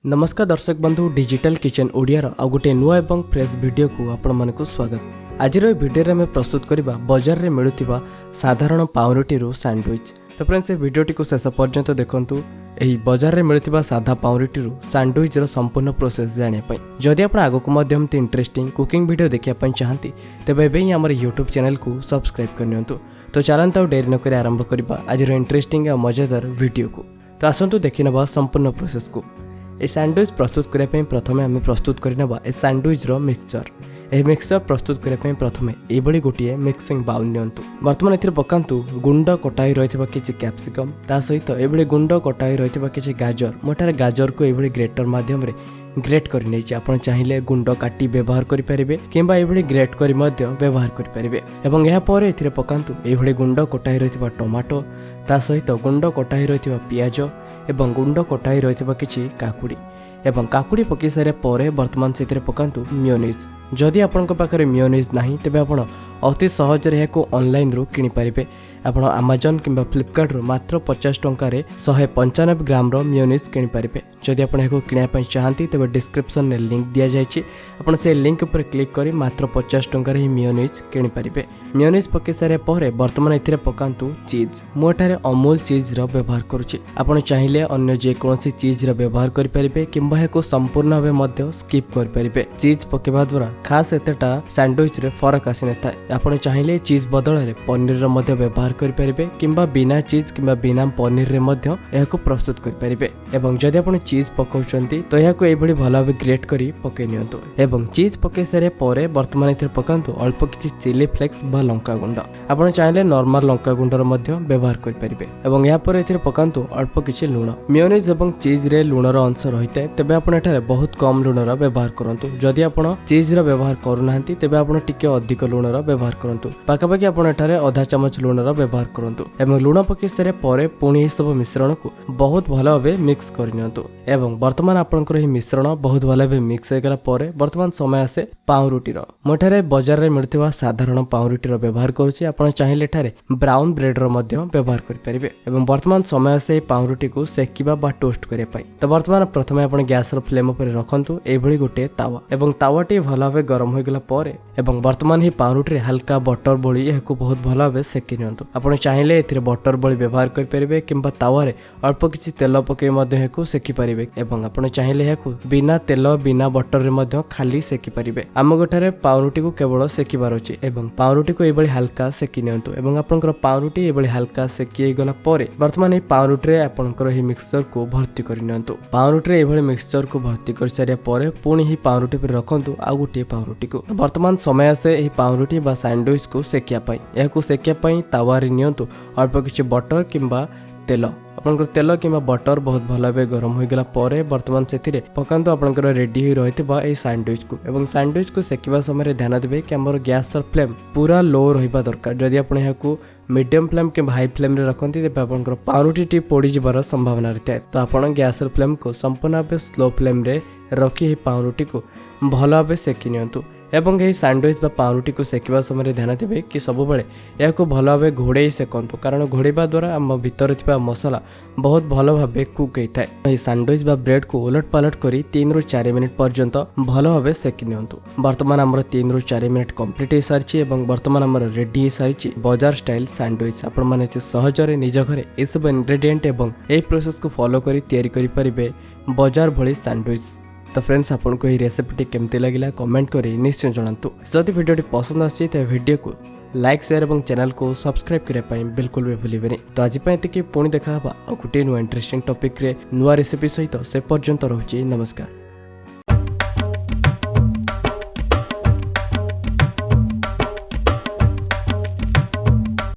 नमस्कार दर्शक बंधु डिजिटल किचन ओडिया आ गोटे नुआ एवं फ्रेश वीडियो को आपण मानक स्वागत। आज भिडियो में प्रस्तुत करबा बाजार रे मिलुथिबा साधारण पाउरुटी रो सैंडविच। तो फ्रेंड्स ये वीडियोटी को शेष पर्यंत देखंतु। एही बाजार रे मिलुथिबा साधा पाउरुटी रो सैंडविच रो संपूर्ण प्रोसेस जानिया पई जदि आपण आगो को मध्यम इंटरेस्टिंग कुकिंग वीडियो देखिया पई चाहंती तेबे एबे ही हमर YouTube चैनल को सब्सक्राइब करनियंतु। तो चलंत डेरी न करी आरंभ करबा आज रो इंटरेस्टिंग आ मजेदार वीडियो को। तो आसंतु देखिनबा संपूर्ण प्रोसेस को। ए सैंडविच प्रस्तुत करने प्रथमे आम प्रस्तुत करनबा ए सैंडविच रो मिक्सचर। ए मिक्सचर प्रस्तुत करने प्रथमे एभली गोटे मिक्सिंग बाउल नियंतु। वर्तमान एथिरे पकांतु गुंड कटाई रहितबा किछि कैप्सिकम, ता सहित एभली गुंड कटाई रहितबा किछि गाजर। मोटारे गाजर को एभली ग्रेटर माध्यम रे ग्रेट करि नै छी। आपण चाहिले गुंड काटी व्यवहार करि परिबे किंबा एभली ग्रेट करि मध्य व्यवहार करि परिबे। एवं एहा परे एथिरे पकांतु एभली गुंड कटाई रहितबा टमाटो, ता सहित गुंड कटाई रहितबा पियाज एवं गुंड कटाई रहितबा किछि काकुड़ी। एवं काकुड़ी पकई सारे परे वर्तमान से पकांतु मेयोनीज। जदि आपन पाखे मेयोनीज नाही तेबे आपण अति सहज रे को ऑनलाइन रो किनि परिबे। आपण अमेजन किंबा फ्लिपकार्ट रो मात्र 50 टंका रे 195 ग्राम रो मेयोनीज किनि परिबे। जदि आपण एको किनिया पई चाहंती तेबे डिस्क्रिप्शन में लिंक दिया जायछि। आपण से लिंक पर क्लिक करी मात्र 50 टंका रे मेयोनीज किनि परिबे। मेयोनीज पकई सारे परे वर्तमान एथिरे पकांतु चीज। मोठारे अमूल चीज रो व्यवहार करूछि। आपण चाहिले अन्य जे कोनोसी चीज रो व्यवहार करि परिबे किंबा एको संपूर्ण भाबे मध्य स्किप करि परिबे। चीज पकेबा द्वारा खास एतेटा सैंडविच रे फरक आसी नथाय। आपण चाहिले चीज बदल रे पनीर रो मध्य व्यवहार करि परिबे किंबा बिना चीज किंबा बिना पनीर रे मध्य एहाको प्रस्तुत करि परिबे। एवं जदि आपण चीज पकाउचंती तो एहाको एभली भला भाबे ग्रेट करी पके नियंतु। एवं चीज पके सारे परे वर्तमान एथिरे पकांतु अल्प किछि चिली फ्लेक्स बा लंका गुंड। आपण चाहिले नॉर्मल लंका गुंड रो मध्य व्यवहार करि परिबे। एवं या परे एथिरे पकांतु अल्प किछि लूण। मेयोनीज एवं चीज रे लूण रो अंश रहिते तेबे आपण एठारे बहुत कम लूण रो व्यवहार करंतु। जदि आपण चीज रो व्यवहार करूनांती तेबे आपण टिके अधिक लूण रो व्यवहार करंतु। पाखापाखि आपण एठारे आधा चमच लूण रो व्यवहार करंतु। एवं लूण पके सारे परे पुणी ए सब मिश्रण को बहुत भल भाबे मिक्स करनियंतु। एवं वर्तमान आपनकर ही मिश्रण बहुत भल भाबे मिक्स हे गला परे वर्तमान समय आसे पाउरुटी रो। मोठारे बाजार रे मिलथिबा साधारण पाउरुटी रो व्यवहार करूची। आपण चाहिले एठारे ब्राउन ब्रेड रो मध्य व्यवहार करि परिबे। एवं वर्तमान समय आसे पाउरुटी को सेकिबा बा टोस्ट करिया पई। तो वर्तमान प्रथमे आपण गैस रो फ्लेम ऊपर रखंतु एभली गोटे तावा। एवं तावाटी भल भाबे गरम होय गला परे एवं वर्तमान ही पाउरुटी रे हल्का बटर बोली एहाको बहुत भल भाबे सेकि नियंतु। आपण चाहिले एथिरे बटर बोली व्यवहार करि परिबे किंबा तावा रे अल्प किछि तेल पके मध्य एहाको सेकि परिबे। एवं आपण चाहिले एहाको बिना तेल बिना बटर रे मध्य खाली सेकि परिबे। आम गोठारे पाउरुटी को केवल सेकिबार अछि। एवं पाउरुटी को एभली हल्का सेकि नियंतु। एवं आपनकर पाउरुटी एभली हल्का सेकि गला परे वर्तमान ही पाउरुटी रे आपनकर ही मिक्सचर को भर्ती करि नियंतु। पाउरुटी रे एभली मिक्सचर को भर्ती कर सारिया परे पुणी ही पाउरुटी पर रखंतु आ गोटे पाउरुटी को। वर्तमान समय से एही पाउरुटी बा सैंडविच को सेकिया पई एहाको सेकिया पई तावा रे नियंतु। अल्प किछि बटर किंबा तेल आपनकर तेल किंबा बटर बहुत भल भाबे गरम हो गला परे वर्तमान सेथिरे पकांतु आपनकर रेडी होई रहितबा ए सैंडविच को। एवं सैंडविच को सेकिबा समय ध्यान देबे कि हमर गैस र फ्लेम पूरा लो रहिबा दरकार। जदि आपण एहाकू मीडियम फ्लेम के हाई फ्लेम रे रखंती तेबे आपनकर पाउरुटी टी पोड़ी जिबार संभावना रहते। तो आपण गैस र फ्लेम को संपूर्ण भाबे स्लो फ्लेम रे रखी पाउरुटी को भल भाबे सेकि नियंतु। एवं यही सैंडविच बा पाउरुटी को सेकिबा समय ध्यान देबे कि सब बेले याको भल भाबे घोड़े सेकंतु। कारण घोड़ेबा द्वारा आम भितर थिबा मसला बहुत भल भाबे कुक होइथाय। एही सैंडविच बा ब्रेड को उलट पालट करी 3 रु 4 मिनिट पर्यंत भल भाबे सेकि नियंतु। वर्तमान हमर 3 रु 4 मिनिट कंप्लीट हे सारछि एवं वर्तमान हमर रेडी हे सारछि बाजार स्टाइल सैंडविच। आपण माने सहज रे निज घरे ए सब इंग्रेडिएंट एवं ए प्रोसेस को फॉलो करी तयारी करि परिबे बाजार भली सैंडविच। तो फ्रेंड्स आपन को ये रेसिपी केमती लगिला कमेंट करी निश्चय जणांतु। जदि वीडियो पसंद आछि त वीडियो को लाइक शेयर एवं चैनल को सब्सक्राइब करे पई बिल्कुल भी भूलिबेनी। तो आज पई एतिकी पुणी देखा हबा आ गुटे नुआ इंटरेस्टिंग टॉपिक रे नुआ रेसिपी सहित से पर्यंत रहउची नमस्कार।